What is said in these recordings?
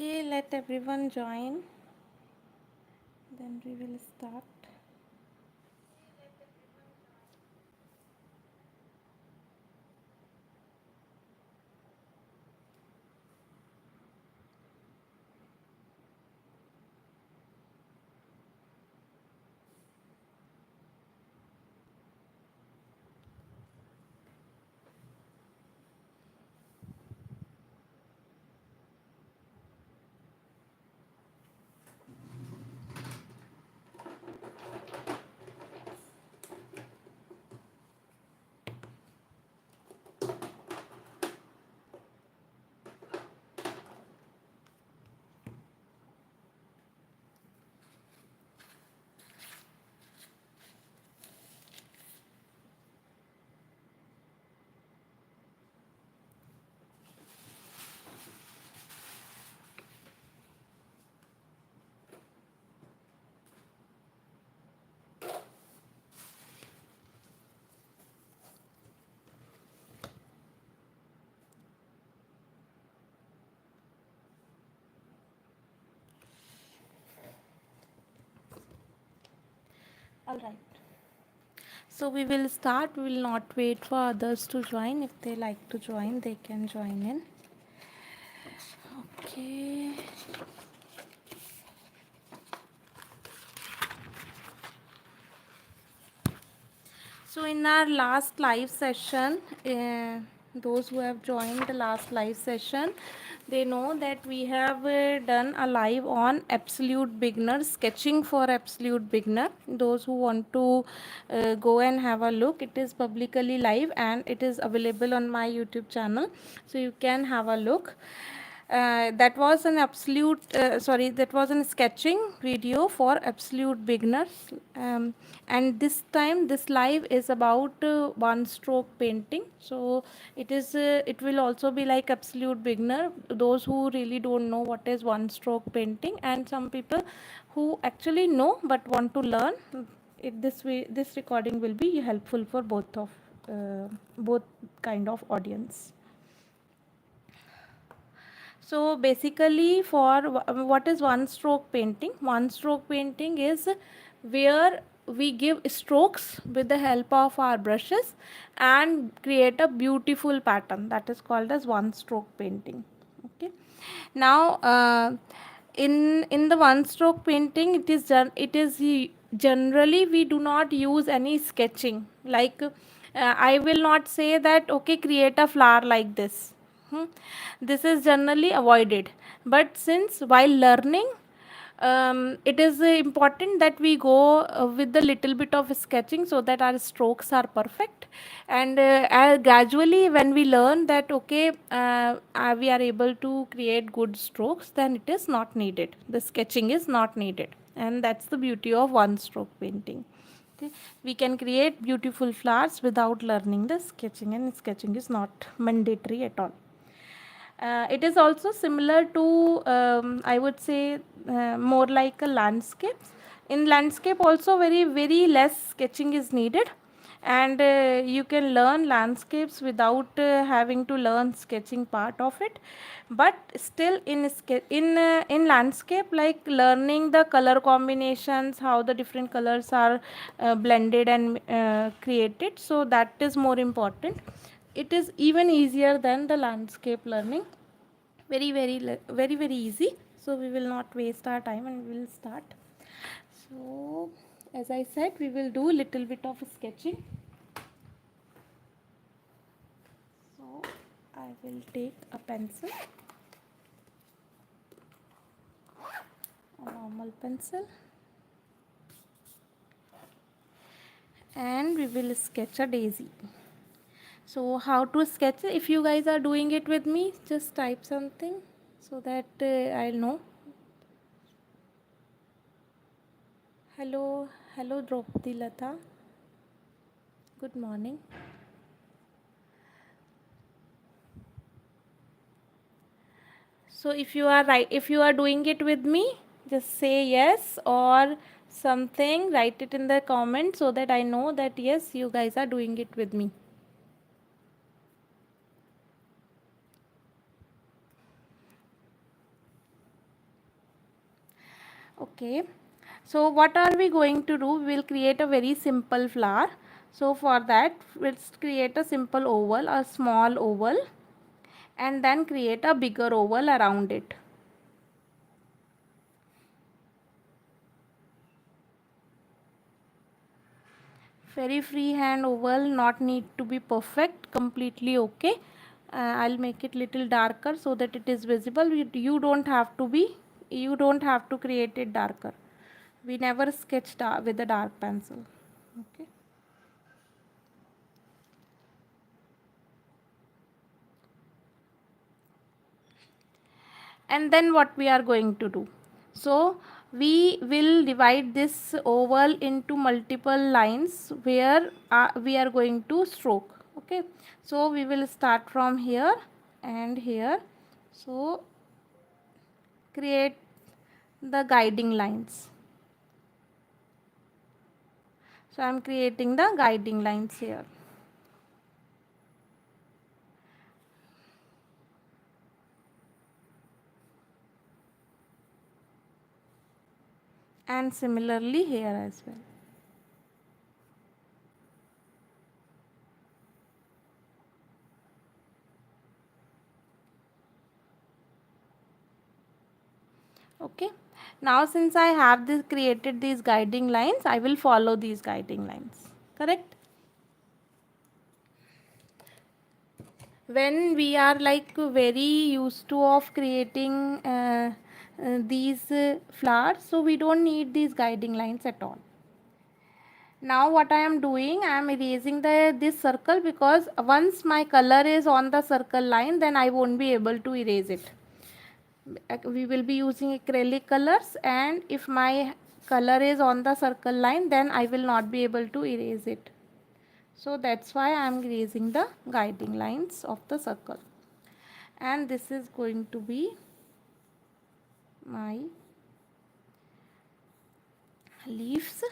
Okay, let everyone join. Then we will start. All right. So we will start. We will not wait for others to join. If they like to join, they can join in. Okay. So in our last live session, those who have joined the last live session, they know that we have done a live on absolute beginner, sketching for absolute beginner. Those who want to go and have a look, it is publicly live and it is available on my YouTube channel, so you can have a look. That was an that was a sketching video for absolute beginners, and this time this live is about one stroke painting. So it will also be like absolute beginner, those who really don't know what is one stroke painting, and some people who actually know but want to learn. This recording will be helpful for both kind of audience. So basically, for what is one stroke painting? One stroke painting is where we give strokes with the help of our brushes and create a beautiful pattern, that is called as one stroke painting. Okay. Now, in the one stroke painting, generally we do not use any sketching. Like I will not say that okay, create a flower like this. This is generally avoided. But since while learning, it is important that we go with the little bit of sketching so that our strokes are perfect. And gradually, when we learn that okay, we are able to create good strokes, then it is not needed. The sketching is not needed, and that's the beauty of one stroke painting. Okay. We can create beautiful flowers without learning the sketching, and sketching is not mandatory at all. It is also similar to, I would say, more like a landscape. In landscape also very less sketching is needed, and you can learn landscapes without having to learn sketching part of it. But still in landscape, like learning the color combinations, how the different colors are blended and created, so that is more important. It is even easier than the landscape learning. Very easy. So we will not waste our time and we will start. So as I said, we will do little bit of sketching. So I will take a pencil, a normal pencil, and we will sketch a daisy. So how to sketch it? If you guys are doing it with me, just type something so that I'll know. Hello Draupadi Lata. Good morning. So if you are doing it with me, just say yes or something, write it in the comment so that I know that yes, you guys are doing it with me. Okay, so what are we going to do? We'll create a very simple flower. So for that, let's create a simple oval, a small oval, and then create a bigger oval around it. Very freehand oval, not need to be perfect, completely okay. I'll make it little darker so that it is visible. You don't have to be, you don't have to create it darker. We never sketch with a dark pencil. Okay. And then what we are going to do? So we will divide this oval into multiple lines where we are going to stroke. Okay, so we will start from here and here. So create the guiding lines. So I am creating the guiding lines here. And similarly here as well. Okay, now since I have this created these guiding lines, I will follow these guiding lines, correct? When we are like very used to of creating these flowers, so we don't need these guiding lines at all. Now what I am doing, I am erasing the this circle, because once my color is on the circle line, then I won't be able to erase it. We will be using acrylic colors, and if my color is on the circle line, then I will not be able to erase it. So that's why I am erasing the guiding lines of the circle. And this is going to be my leaves,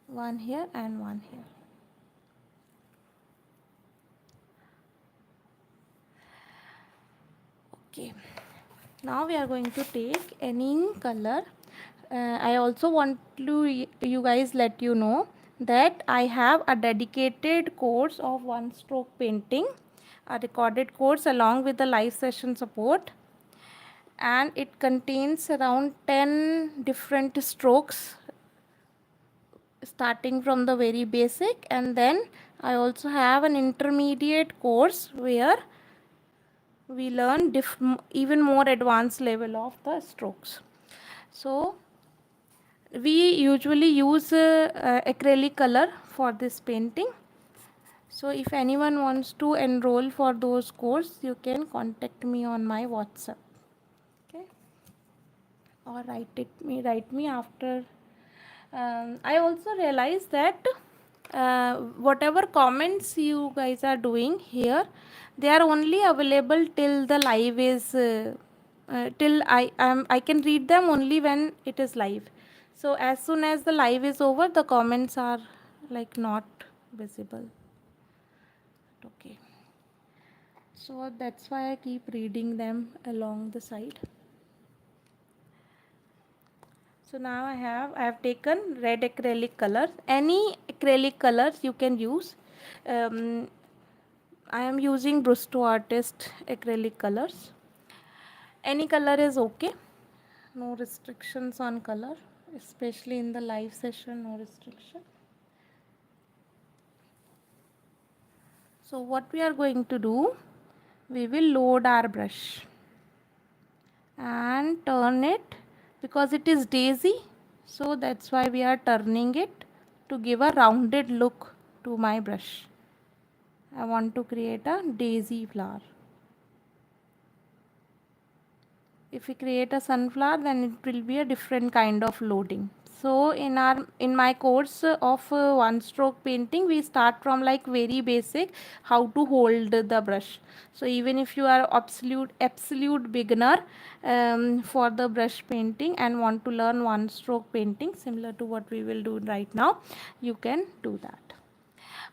one here and one here. Okay, now we are going to take any color. I also want to you guys let you know that I have a dedicated course of one stroke painting, a recorded course along with the live session support, and it contains around 10 different strokes starting from the very basic, and then I also have an intermediate course where we learn even more advanced level of the strokes. So we usually use acrylic color for this painting. So if anyone wants to enroll for those course, you can contact me on my WhatsApp, okay, or write me after. I also realized that whatever comments you guys are doing here, they are only available till the live is till I can read them only when it is live. So as soon as the live is over, the comments are like not visible. Okay, so that's why I keep reading them along the side. So now I have taken red acrylic color. Any acrylic colors you can use. I am using Brusto Artist acrylic colors. Any color is okay. No restrictions on color, especially in the live session, no restriction. So what we are going to do, we will load our brush and turn it, because it is daisy, so that's why we are turning it to give a rounded look to my brush. I want to create a daisy flower. If we create a sunflower, then it will be a different kind of loading. So in my course of one stroke painting, we start from like very basic, how to hold the brush. So even if you are absolute beginner for the brush painting and want to learn one stroke painting similar to what we will do right now, you can do that.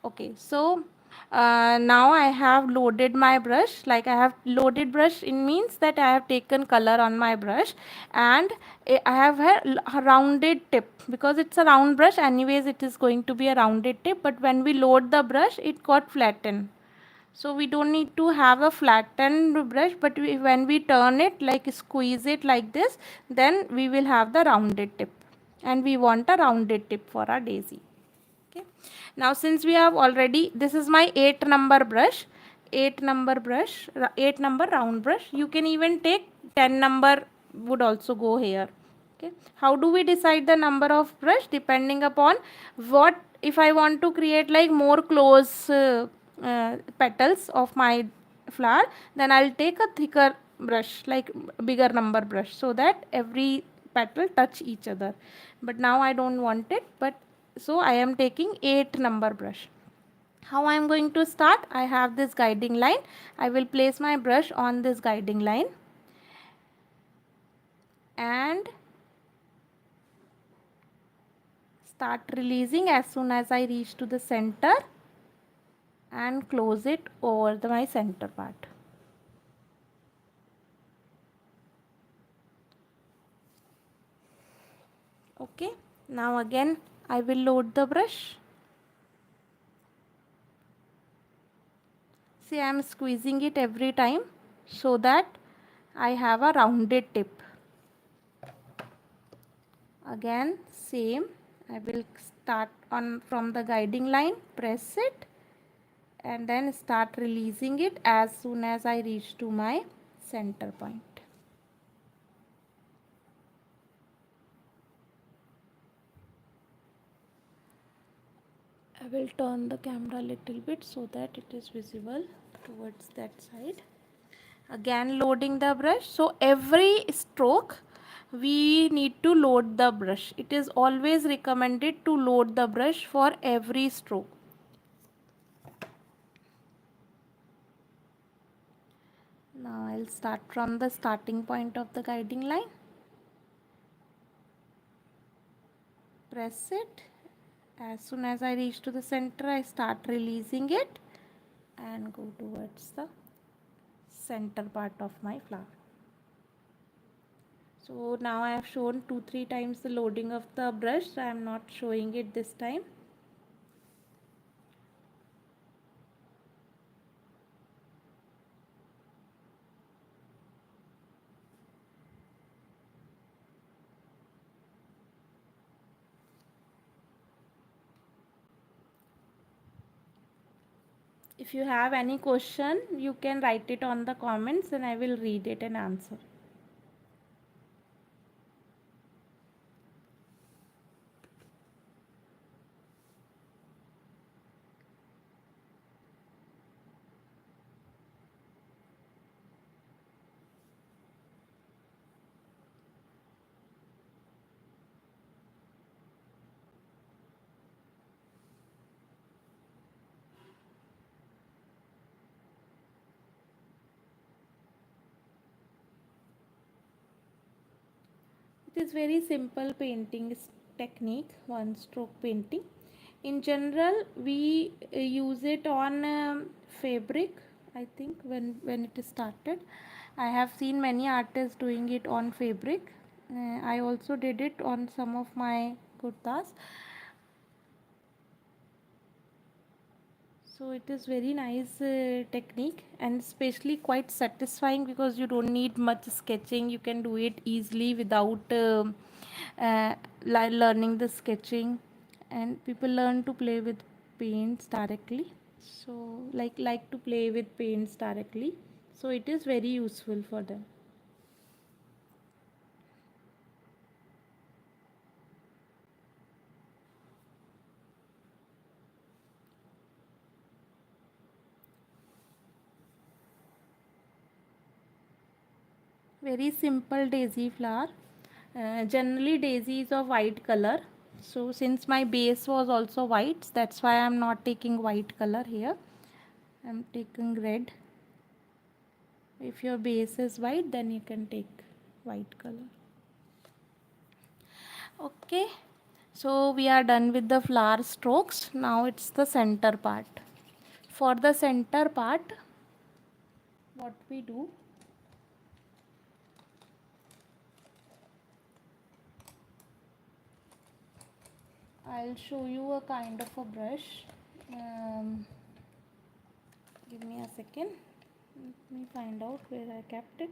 Okay, so now I have loaded my brush. Like I have loaded brush, it means that I have taken color on my brush, and I have a rounded tip, because it's a round brush anyways, it is going to be a rounded tip, but when we load the brush it got flattened. So we don't need to have a flattened brush, but when we turn it, like squeeze it like this, then we will have the rounded tip, and we want a rounded tip for our daisy. Okay, now since we have already, this is my 8 number brush, 8 number brush, 8 number round brush. You can even take 10 number, would also go here. Okay, how do we decide the number of brush? Depending upon what, if I want to create like more close petals of my flower, then I'll take a thicker brush, like bigger number brush, so that every petal touch each other. But now I don't want it, but so I am taking 8 number brush. How I am going to start? I have this guiding line. I will place my brush on this guiding line and start releasing as soon as I reach to the center, and close it over my center part. Okay, now again I will load the brush. See, I am squeezing it every time so that I have a rounded tip. Again same, I will start on from the guiding line, press it, and then start releasing it as soon as I reach to my center point. I will turn the camera a little bit so that it is visible towards that side. Again loading the brush. So every stroke we need to load the brush. It is always recommended to load the brush for every stroke. Now I'll start from the starting point of the guiding line. Press it. As soon as I reach to the center, I start releasing it and go towards the center part of my flower. So now I have shown 2-3 times the loading of the brush, so I am not showing it this time. If you have any question, you can write it on the comments and I will read it and answer. It is very simple painting technique, one stroke painting. In general, we use it on fabric. I think when it is started, I have seen many artists doing it on fabric. I also did it on some of my kurtas. So it is very nice technique, and especially quite satisfying because you don't need much sketching. You can do it easily without learning the sketching, and people learn to play with paints directly. So like to play with paints directly. So it is very useful for them. Very simple daisy flower. Generally daisy is of white color, so since my base was also white, that's why I'm not taking white color here. I'm taking red. If your base is white, then you can take white color. Okay, so we are done with the flower strokes. Now it's the center part. For the center part, what we do, I'll show you a kind of a brush. Give me a second. Let me find out where I kept it.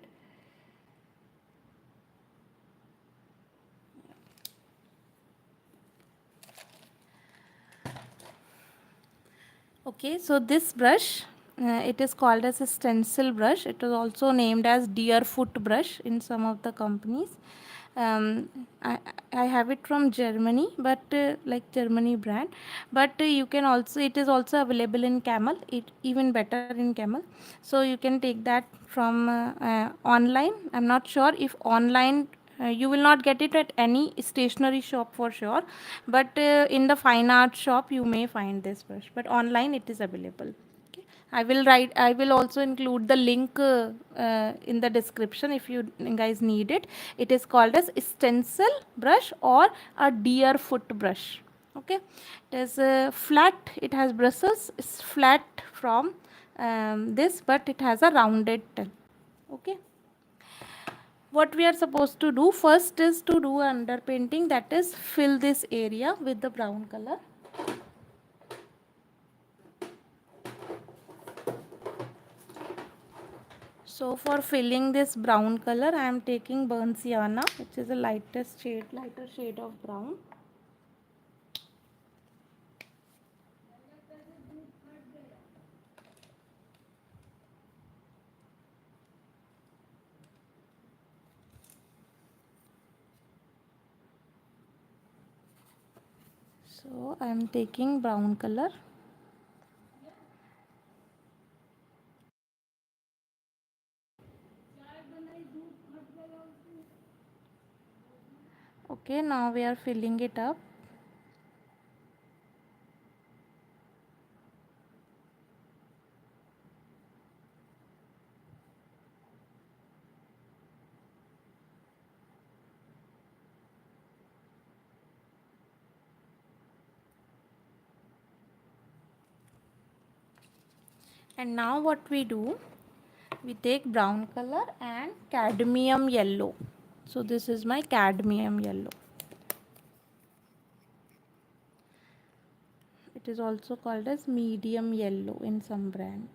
Okay, so this brush, it is called as a stencil brush. It is also named as deer foot brush in some of the companies. um, I, I have it from Germany, but like Germany brand, but you can also, it is also available in Camel, it even better in Camel. So you can take that from online. I'm not sure if online you will not get it at any stationery shop for sure, but in the fine art shop you may find this brush, but online it is available. I will also include the link in the description if you guys need it. It is called as stencil brush or a deer foot brush. Okay, it is flat, it has bristles, it's flat from this, but it has a rounded tip. Okay, what we are supposed to do first is to do underpainting, that is fill this area with the brown color. So for filling this brown color, I am taking burnt sienna, which is a lighter shade of brown. So I am taking brown color. Okay, now we are filling it up. And now what we do, we take brown color and cadmium yellow. So this is my cadmium yellow. It is also called as medium yellow in some brands.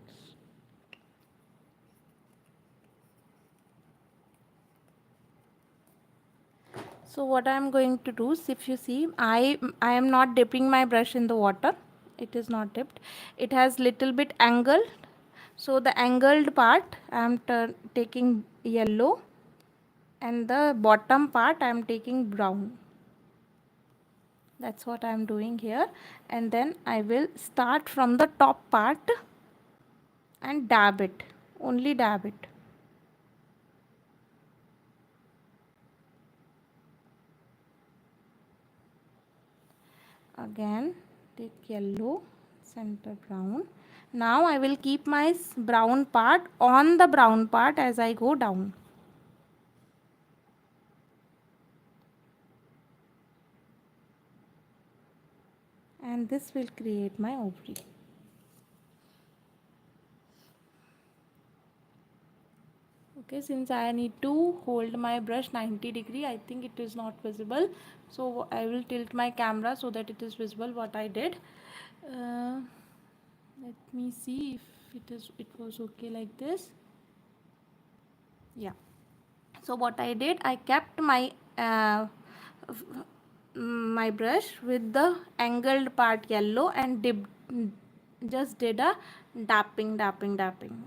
So what I am going to do is, if you see, I am not dipping my brush in the water. It is not dipped. It has little bit angled. So the angled part I am taking yellow, and the bottom part I am taking brown. That's what I am doing here. And then I will start from the top part and dab it. Only dab it. Again take yellow, center brown. Now I will keep my brown part on the brown part as I go down. And this will create my ovary. Okay, since I need to hold my brush 90 degree, I think it is not visible, so I will tilt my camera so that it is visible what I did. Let me see if it was okay like this. Yeah, so what I did, I kept my my brush with the angled part yellow and just did a dapping.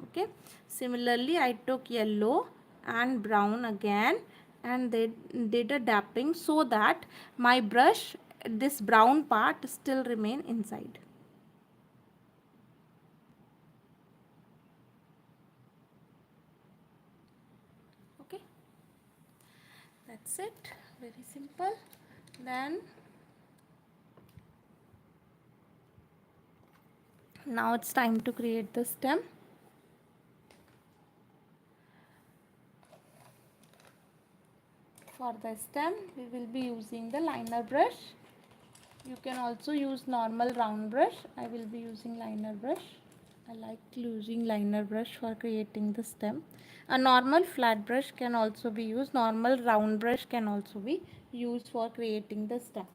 Okay, similarly I took yellow and brown again and they did a dapping so that my brush, this brown part, still remain inside. Okay, that's it, very simple. Then now it's time to create the stem. For the stem we will be using the liner brush. You can also use normal round brush. I will be using liner brush. I like using liner brush for creating the stem. A normal flat brush can also be used. Normal round brush can also be used for creating the stem.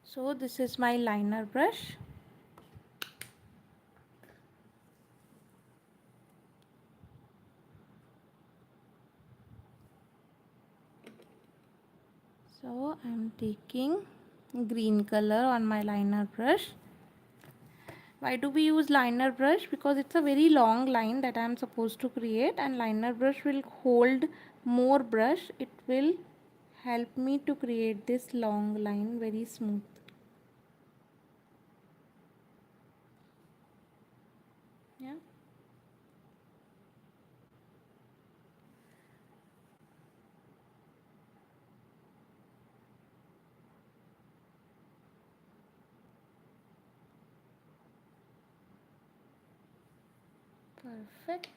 So this is my liner brush. So I am taking green color on my liner brush. Why do we use liner brush? Because it's a very long line that I am supposed to create, and liner brush will hold more brush. It will help me to create this long line very smooth. Yeah. Perfect.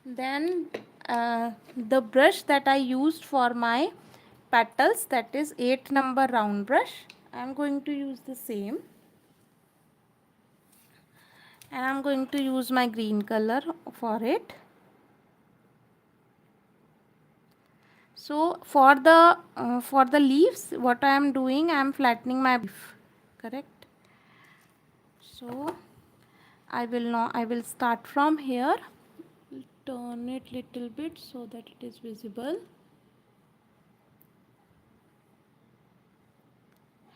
Then the brush that I used for my petals, that is 8 number round brush, I am going to use the same, and I am going to use my green color for it. So for the leaves, what I am doing, I am flattening my leaf, correct? So I will start from here, turn it little bit so that it is visible.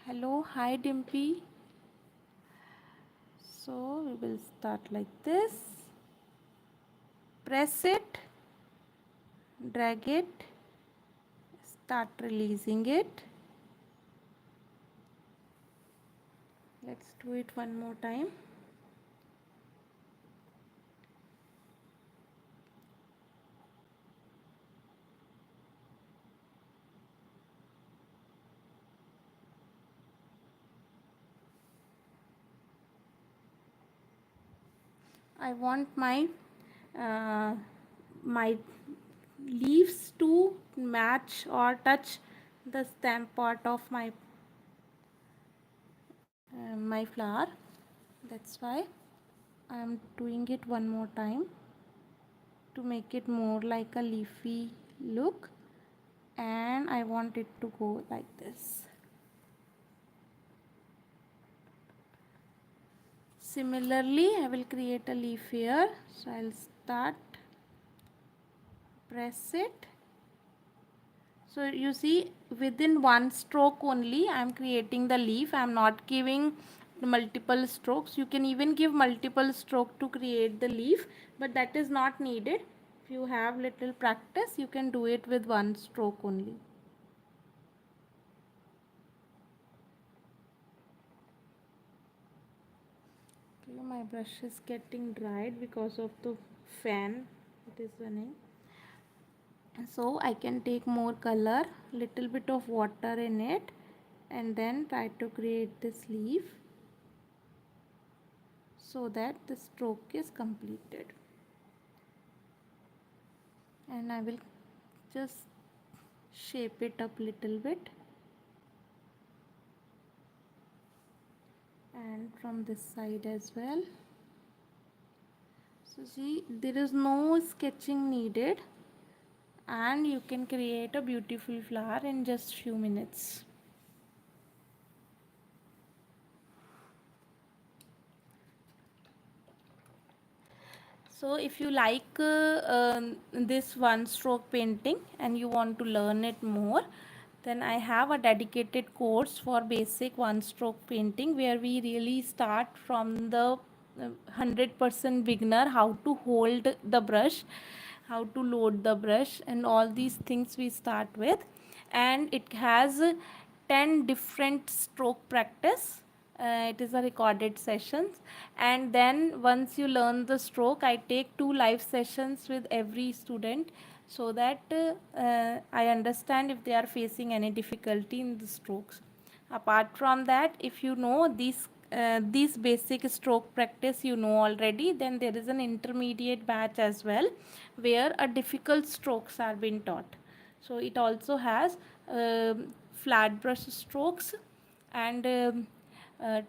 Hello, hi Dimpy. So we will start like this, press it, drag it, start releasing it. Let's do it one more time. I want uh, my leaves to match or touch the stem part of my flower. That's why I am doing it one more time to make it more like a leafy look, and I want it to go like this. Similarly, I will create a leaf here. So I'll start, press it. So you see, within one stroke only I am creating the leaf. I am not giving multiple strokes. You can even give multiple stroke to create the leaf, but that is not needed. If you have little practice, you can do it with one stroke only. Okay, my brush is getting dried because of the fan it is running. So I can take more color, little bit of water in it, and then try to create this leaf so that the stroke is completed. And I will just shape it up little bit, and from this side as well. So see, there is no sketching needed, and you can create a beautiful flower in just few minutes. So if you like this one stroke painting and you want to learn it more, then I have a dedicated course for basic one stroke painting, where we really start from the 100% beginner, how to hold the brush, how to load the brush, and all these things we start with. And it has 10 different stroke practice. It is a recorded sessions, and then once you learn the stroke, I take 2 live sessions with every student, so that I understand if they are facing any difficulty in the strokes. Apart from that, if you know these basic stroke practice you know already, then there is an intermediate batch as well, where a difficult strokes are being taught. So it also has flat brush strokes, and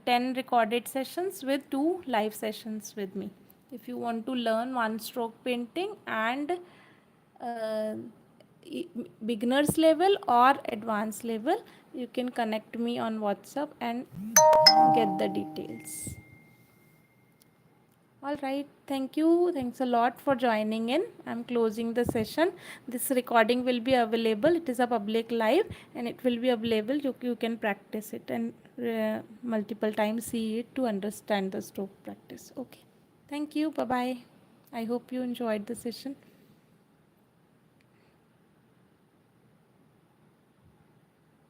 10 recorded sessions with 2 live sessions with me. If you want to learn one stroke painting and uh, beginners level or advanced level, you can connect me on WhatsApp and get the details. All right, thank you. Thanks a lot for joining in. I'm closing the session. This recording will be available. It is a public live and it will be available. You can practice it and multiple times see it to understand the stroke practice. Okay. Thank you. Bye bye. I hope you enjoyed the session.